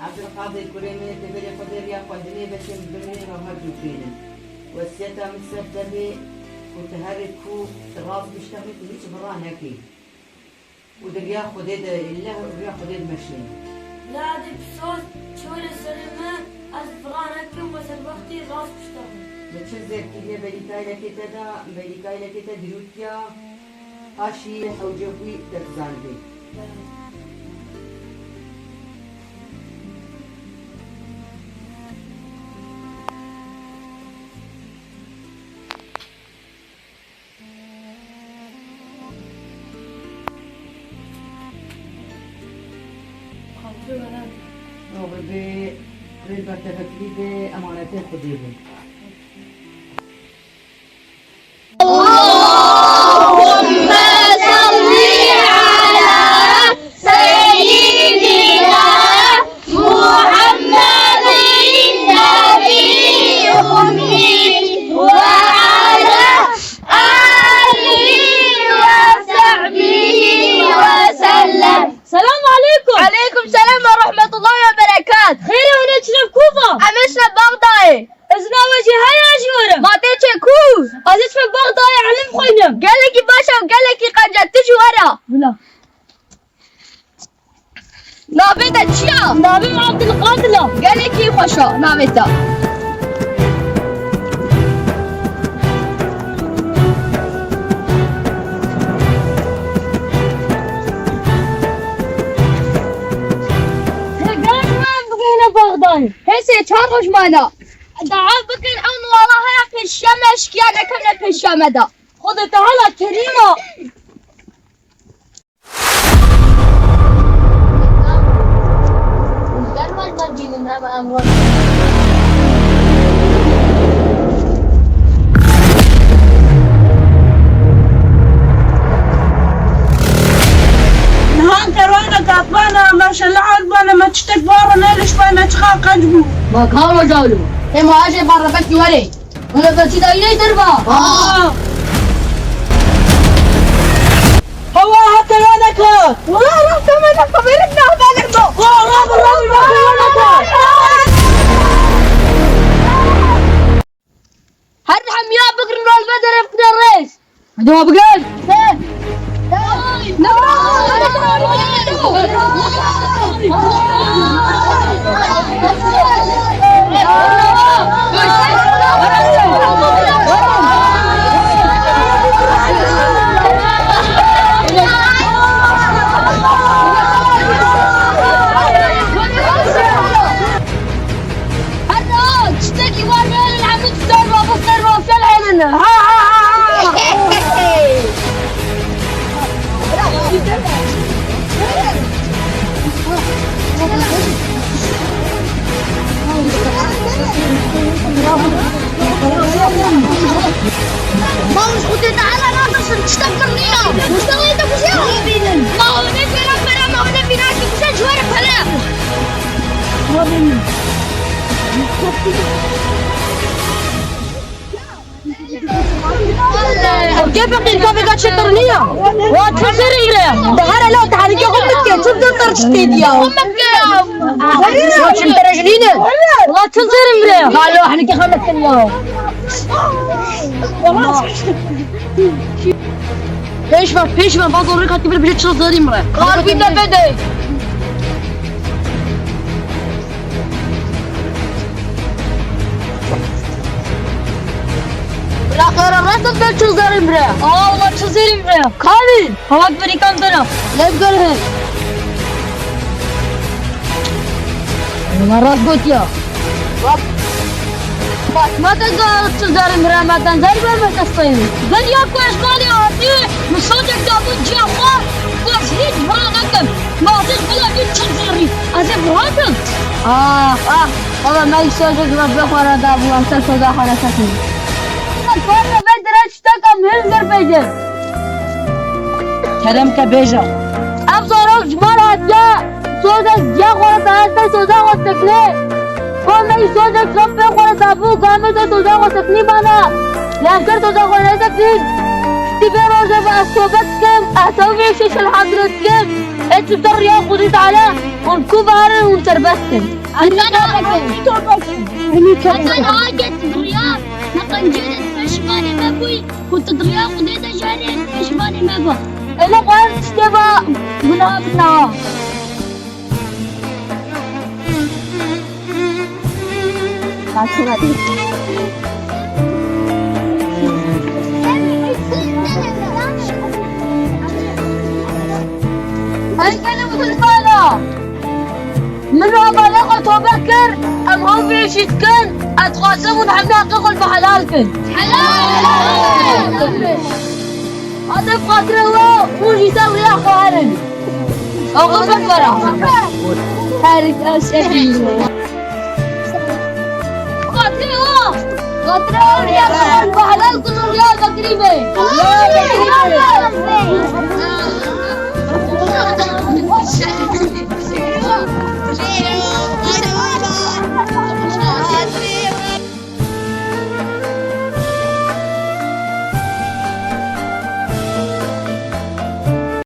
عبد القادر كريمي تبري قدر يا قدري بسم بني وهرجو فينا والسيتا متسببة وتهركو تغاز بيشتغل تليش بران هكي ودريا خديد إلا ودريا خديد مشين لا دي بصوت شوي السلمة أزفران هكي وبس الوقت راس بيشتغل بتشزر كده بليكاي لكي تدا بليكاي لكي تدريوتيا هاشي حوجوي تكزان بي ربا تفكري أمانتين خديهم اللهم صل على سيدنا محمد النبي الأمي وعلى آله وصحبه وسلم. السلام عليكم. عليكم السلام ورحمة الله وبركاته. خير ونشرب كوفة. أمشنا بغداد. إزنا وجه هاي أشورة. ما تيجي كوز. أزيد في بغداد علم خوينم. قال لك باشا وقال لك قنجة تجي ورا. بلا. نابتا تشيا. نابي عبد القادر. قال لك خوشا نابتا. هسه تشارج مانا دعاء بكن عون والله هيك الشمس كيانا كنا في الشمدة. خذ تعالى كريمة. نهان كرونا كاتبانا ما شاء عربانا ما تشتكبارا نالش بانا تخاق قجبو ما كانوا جاولو. هم عاجي برا بكي وري. ولا بكي دايلي دربا. هو حتى انا كات والله رحت من قبيلتنا بالك هرحم يا بكر من البدر يفقد الرئيس. هذا ما بقول. تشتكي ورا العمود السربة بالسربة وفي العين. مامش قلت تعالى ناقص تشتغل نيا مشتغل انت بشيء ما هو نبي ربنا ما هو نبي ناكل بشيء جوارك هلا كيف قاعد شطرنية؟ واتفسر إيرا. ده هلا لو تعالي أمك شو بدك تشتيديا؟ امك شو ترجلينا؟ والله تنظر إمرا. قالوا إحنا كي خلنا كنا. فيش ما بعض الرجال كبير بيجي تشتغل إمرا. قال بينا بدي لا خير الرسم بتشتغل إمرا. والله تشتغل إمرا. كامل. هواك بري كم تنا. لا بقولها. مرات قلت يا. ما تقدر تشتغل إمرا ما تنزل بما تصير. قال يا كويس قال يا أخي مصدق دابون جاوا. كويس هيك برانكم. ما تقبل بتشتغلي. أزيد برانكم. والله ما يسوي ما بقرا دابو أنت صدق على سكين. كنا بدر اشتكى مهندر بيجر. كلام كبيجا أبصرك جمال جاء صوتك جاء قرط هذا صوتك وتكلي. كنا يصوتك كم قرط أبو قامت صوتك وتكلي بنا. لكن صوتك ولا تكلي. تبي روزة بأسوبك كم أسوي شيء الحضرة كم. أنت ترى يا خدي تعالى उनको बाहर उतरबस्ते عشان هاجت بالرياض لقد جيت فشماني مبوي كنت الرياض وديت شهرين فشماني مبا انا قلت تبا منافنا الكلمة المالا من عمالقة وبكر أم هم في شتكن أتقاسمون حماقق بحلالكن حلال هذا بقدر الله موجي يسوي يا خارج أو غفر فرح خارج أشكي قدر الله يا خارج بحلالكن الرياضة قريبة لا قريبة